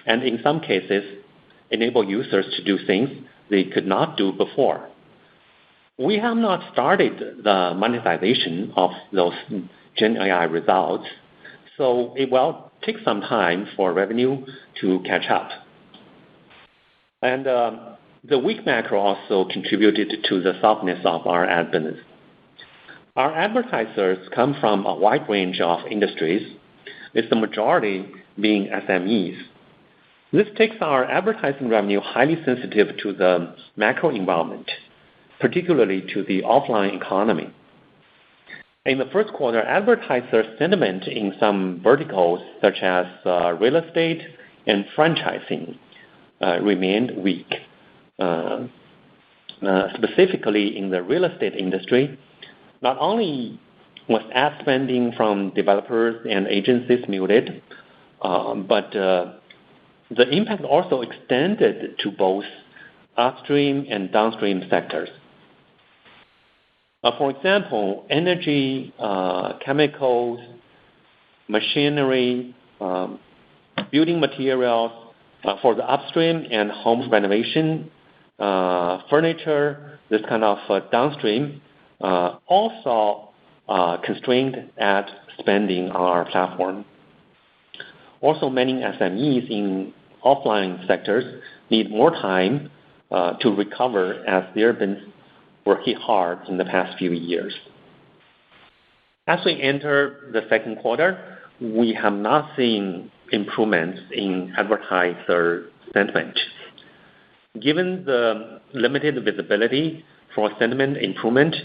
and in some cases, enable users to do things they could not do before. We have not started the monetization of those Gen AI results, so it will take some time for revenue to catch up. And the weak macro also contributed to the softness of our ad business. Our advertisers come from a wide range of industries, with the majority being SMEs. This takes our advertising revenue highly sensitive to the macro environment, particularly to the offline economy. In the first quarter, advertiser sentiment in some verticals, such as real estate and franchising, remained weak. Specifically in the real estate industry, not only was ad spending from developers and agencies muted, but the impact also extended to both upstream and downstream sectors. For example, energy, chemicals, machinery, building materials for the upstream and home renovation, furniture, this kind of downstream, also constrained ad spending on our platform. Also, many SMEs in offline sectors need more time to recover as they have been working hard in the past few years. As we enter the second quarter, we have not seen improvements in advertiser sentiment. Given the limited visibility for sentiment improvement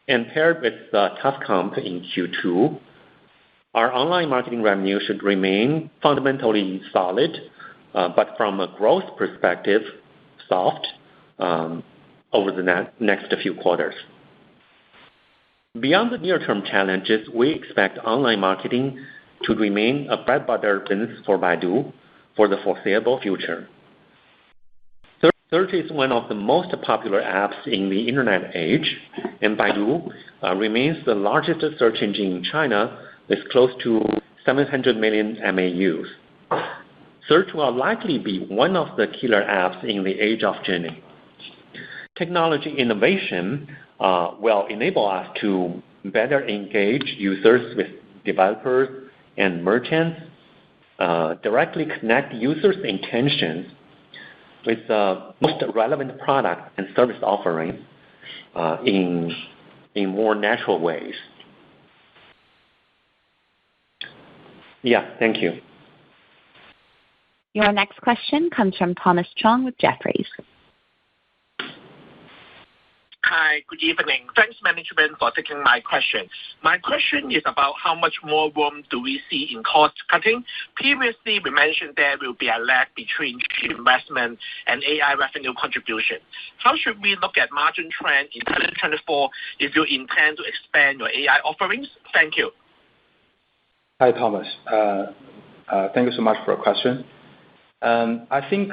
and paired with the tough comp in Q2, our online marketing revenue should remain fundamentally solid, but from a growth perspective, soft over the next few quarters. Beyond the near-term challenges, we expect online marketing to remain a bread-and-butter business for Baidu for the foreseeable future. Search is one of the most popular apps in the internet age, and Baidu remains the largest search engine in China with close to 700 million MAUs. Search will likely be one of the killer apps in the age of Gen AI. Technology innovation will enable us to better engage users with developers and merchants, directly connect users' intentions with the most relevant product and service offerings in more natural ways. Yeah, thank you. Your next question comes from Thomas Chong with Jefferies. Hi, good evening. Thanks, management, for taking my question. My question is about how much more room do we see in cost cutting? Previously, we mentioned there will be a lag between investment and AI revenue contribution. How should we look at margin trend in 2024 if you intend to expand your AI offerings? Thank you. Hi, Thomas. Thank you so much for your question. I think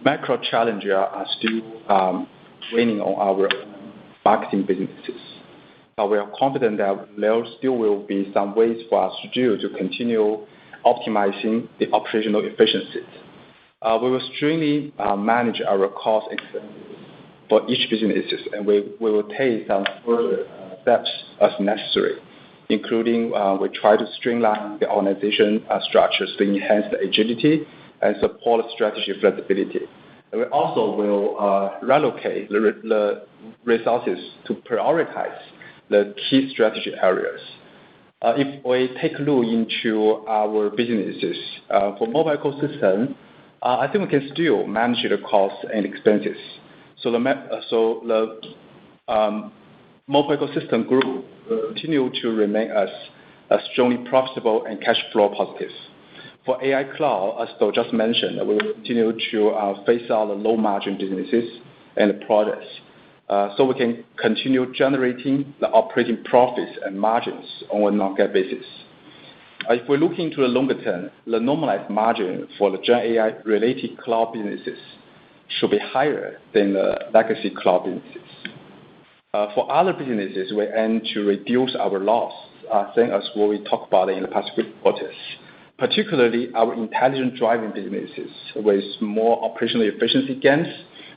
macro challenges are still weighing on our marketing businesses. We are confident that there still will be some ways for us to continue optimizing the operational efficiencies. We will strictly manage our cost expenses for each business, and we will take some further steps as necessary, including we try to streamline the organization structures to enhance the agility and support strategy flexibility. We also will relocate the resources to prioritize the key strategy areas. If we take a look into our businesses, for mobile ecosystem, I think we can still manage the costs and expenses. So the mobile ecosystem group will continue to remain as strongly profitable and cash flow positive. For AI Cloud, as Dou just mentioned, we will continue to phase out the low-margin businesses and the products, so we can continue generating the operating profits and margins on a non-GAAP basis. If we look into the longer term, the normalized margin for the Gen AI-related cloud businesses should be higher than the legacy cloud businesses. For other businesses, we aim to reduce our loss, same as what we talked about in the past few quarters, particularly our intelligent driving businesses with more operational efficiency gains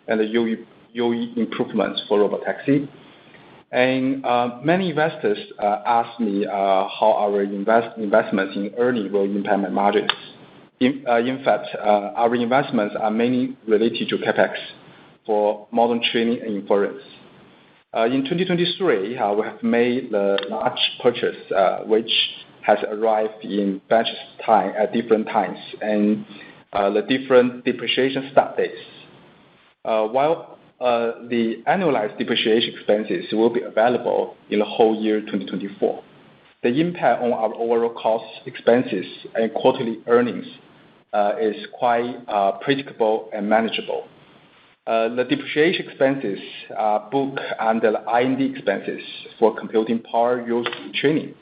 and the UE improvements for robotaxi. And many investors ask me how our investments in ERNIE will impact my margins. In fact, our investments are mainly related to CapEx for model training and inference. In 2023, we have made the large purchase, which has arrived in batches time at different times and the different depreciation start dates. While the annualized depreciation expenses will be available in the whole year 2024, the impact on our overall cost expenses and quarterly earnings is quite predictable and manageable. The depreciation expenses are booked under the R&D expenses for computing power used in training,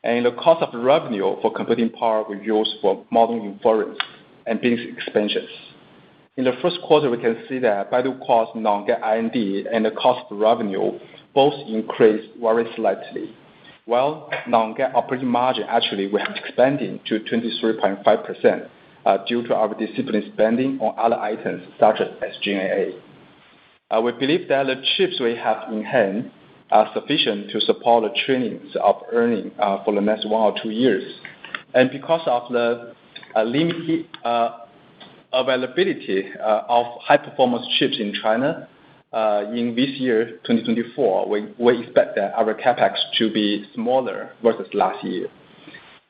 and the cost of revenue for computing power we use for model inference and business expansions. In the first quarter, we can see that Baidu cost non-GAAP R&D and the cost of revenue both increased very slightly, while non-GAAP operating margin actually we have expanded to 23.5% due to our disciplined spending on other items such as SG&A. We believe that the chips we have in hand are sufficient to support the trainings of ERNIE for the next 1 or 2 years. And because of the limited availability of high-performance chips in China, in this year, 2024, we expect that our CapEx to be smaller versus last year.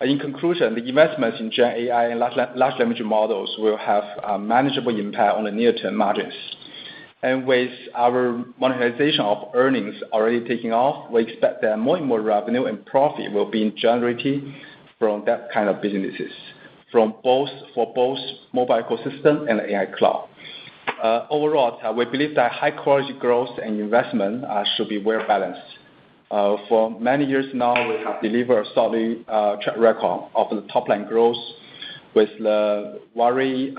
In conclusion, the investments in Gen AI and large language models will have a manageable impact on the near-term margins. And with our monetization of earnings already taking off, we expect that more and more revenue and profit will be generated from that kind of businesses, for both mobile ecosystem and AI cloud. Overall, we believe that high-quality growth and investment should be well balanced. For many years now, we have delivered a solid track record of the top-line growth with the very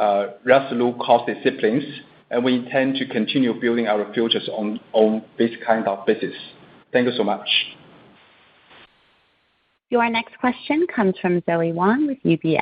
resolute cost disciplines, and we intend to continue building our futures on this kind of basis. Thank you so much. Your next question comes from Zoe Wong with UBS.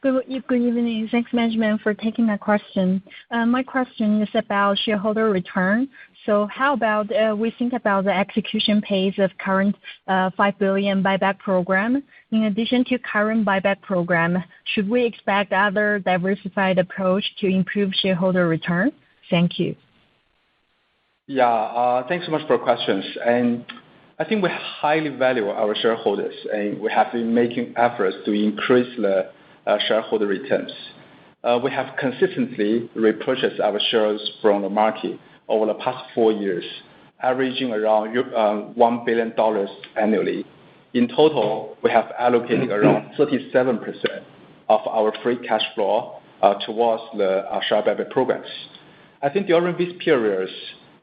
Good evening. Thanks, management, for taking my question. My question is about shareholder return. So how about we think about the execution pace of current 5 billion buyback program? In addition to current buyback program, should we expect other diversified approach to improve shareholder return? Thank you. Yeah, thanks so much for questions. And I think we highly value our shareholders, and we have been making efforts to increase the shareholder returns. We have consistently repurchased our shares from the market over the past 4 years, averaging around $1 billion annually. In total, we have allocated around 37% of our free cash flow towards the share buyback programs. I think during these periods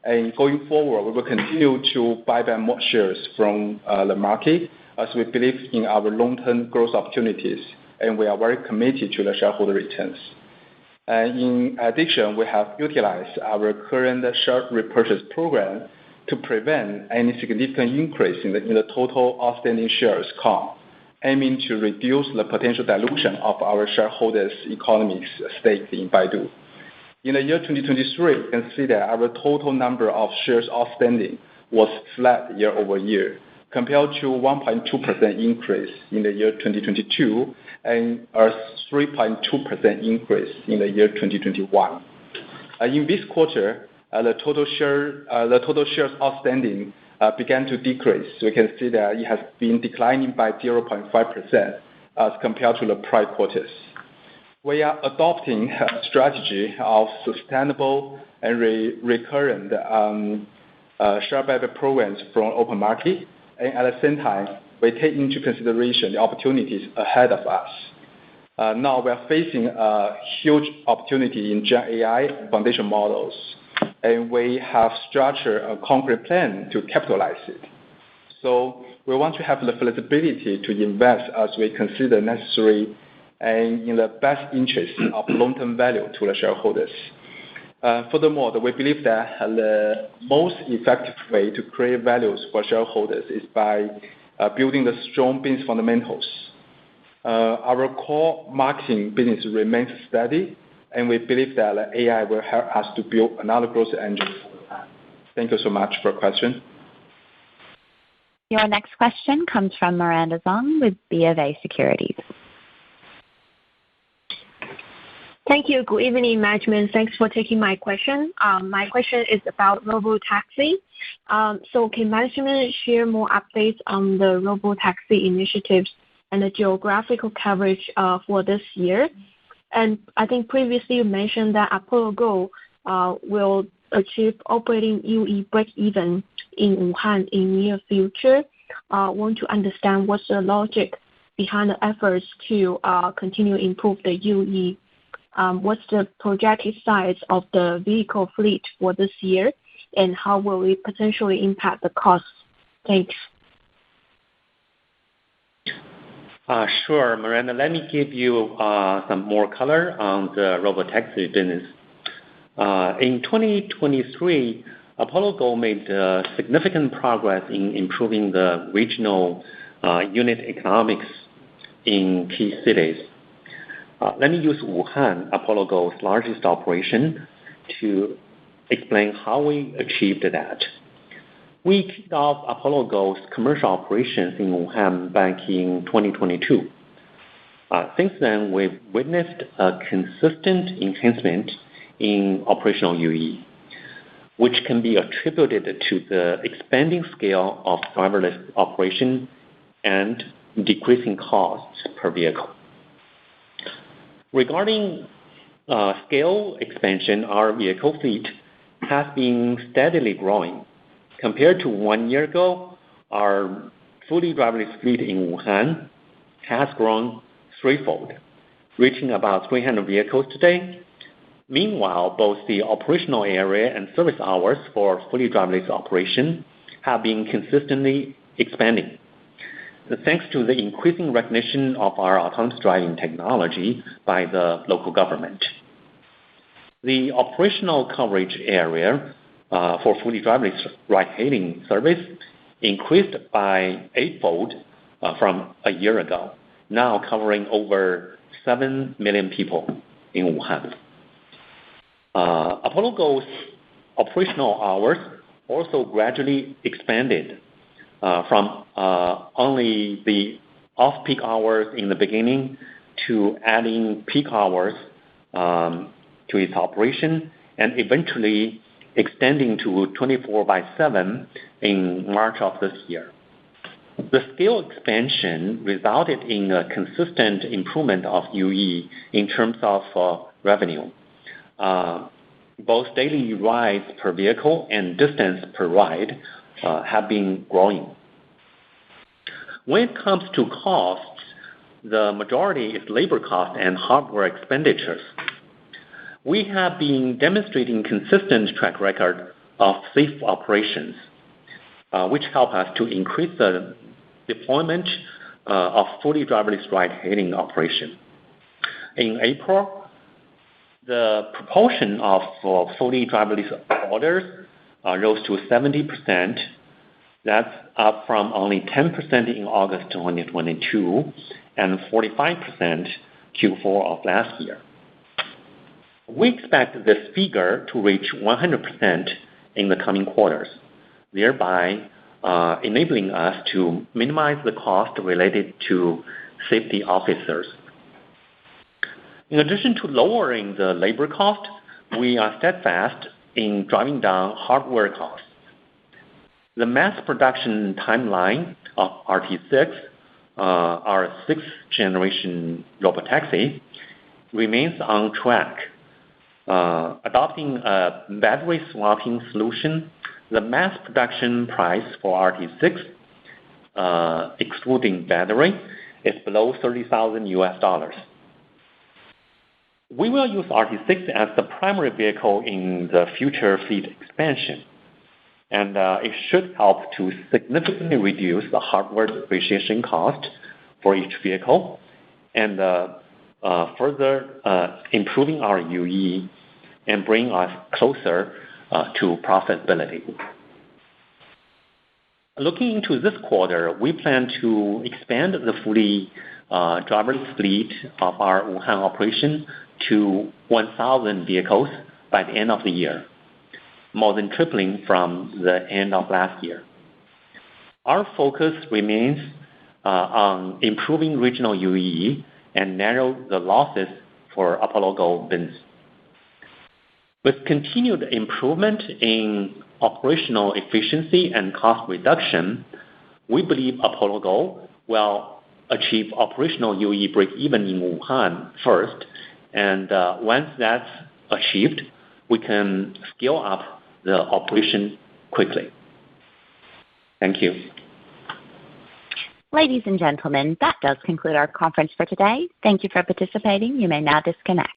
and going forward, we will continue to buy back more shares from the market as we believe in our long-term growth opportunities, and we are very committed to the shareholder returns. In addition, we have utilized our current share repurchase program to prevent any significant increase in the total outstanding shares count, aiming to reduce the potential dilution of our shareholders' economic stake in Baidu. In the year 2023, you can see that our total number of shares outstanding was flat year-over-year, compared to 1.2% increase in the year 2022 and a 3.2% increase in the year 2021. In this quarter, the total shares outstanding began to decrease. So we can see that it has been declining by 0.5% as compared to the prior quarters. We are adopting a strategy of sustainable and recurrent share buyback programs from open market, and at the same time, we take into consideration the opportunities ahead of us. Now we are facing a huge opportunity in Gen AI and foundation models, and we have structured a concrete plan to capitalize it. So we want to have the flexibility to invest as we consider necessary and in the best interest of long-term value to the shareholders. Furthermore, we believe that the most effective way to create values for shareholders is by building the strong business fundamentals. Our core marketing business remains steady, and we believe that AI will help us to build another growth engine. Thank you so much for your question. Your next question comes from Miranda Zhuang with BofA Securities. Thank you. Good evening, management. Thanks for taking my question. My question is about robotaxi. So can management share more updates on the robotaxi initiatives and the geographical coverage for this year? And I think previously you mentioned that Apollo Go will achieve operating UE break-even in Wuhan in near future. Want to understand what's the logic behind the efforts to continue to improve the UE. What's the projected size of the vehicle fleet for this year, and how will it potentially impact the costs? Thanks. Sure, Miranda. Let me give you some more color on the robotaxi business. In 2023, Apollo Go made significant progress in improving the regional unit economics in key cities. Let me use Wuhan, Apollo Go's largest operation, to explain how we achieved that. We kicked off Apollo Go's commercial operations in Wuhan back in 2022. Since then, we've witnessed a consistent enhancement in operational UE. which can be attributed to the expanding scale of driverless operation and decreasing costs per vehicle. Regarding scale expansion, our vehicle fleet has been steadily growing. Compared to 1 year ago, our fully driverless fleet in Wuhan has grown threefold, reaching about 300 vehicles today. Meanwhile, both the operational area and service hours for fully driverless operation have been consistently expanding, thanks to the increasing recognition of our autonomous driving technology by the local government. The operational coverage area for fully driverless ride-hailing service increased by eightfold from a year ago, now covering over 7 million people in Wuhan. Apollo Go's operational hours also gradually expanded from only the off-peak hours in the beginning to adding peak hours to its operation and eventually extending to 24/7 in March of this year. The scale expansion resulted in a consistent improvement of UE in terms of revenue. Both daily rides per vehicle and distance per ride have been growing. When it comes to costs, the majority is labor cost and hardware expenditures. We have been demonstrating consistent track record of safe operations, which help us to increase the deployment of fully driverless ride-hailing operation. In April, the proportion of fully driverless orders rose to 70%. That's up from only 10% in August 2022 and 45% Q4 of last year. We expect this figure to reach 100% in the coming quarters, thereby enabling us to minimize the cost related to safety officers. In addition to lowering the labor cost, we are steadfast in driving down hardware costs. The mass production timeline of RT6, our 6th generation robotaxi, remains on track. Adopting a battery swapping solution, the mass production price for RT6, excluding battery, is below $30,000. We will use RT6 as the primary vehicle in the future fleet expansion, and it should help to significantly reduce the hardware depreciation cost for each vehicle and further improving our UE and bring us closer to profitability. Looking into this quarter, we plan to expand the fully driverless fleet of our Wuhan operation to 1,000 vehicles by the end of the year, more than tripling from the end of last year. Our focus remains on improving regional UE and narrow the losses for Apollo Go business. With continued improvement in operational efficiency and cost reduction, we believe Apollo Go will achieve operational UE break-even in Wuhan first, and once that's achieved, we can scale up the operation quickly. Thank you. Ladies and gentlemen, that does conclude our conference for today. Thank you for participating. You may now disconnect.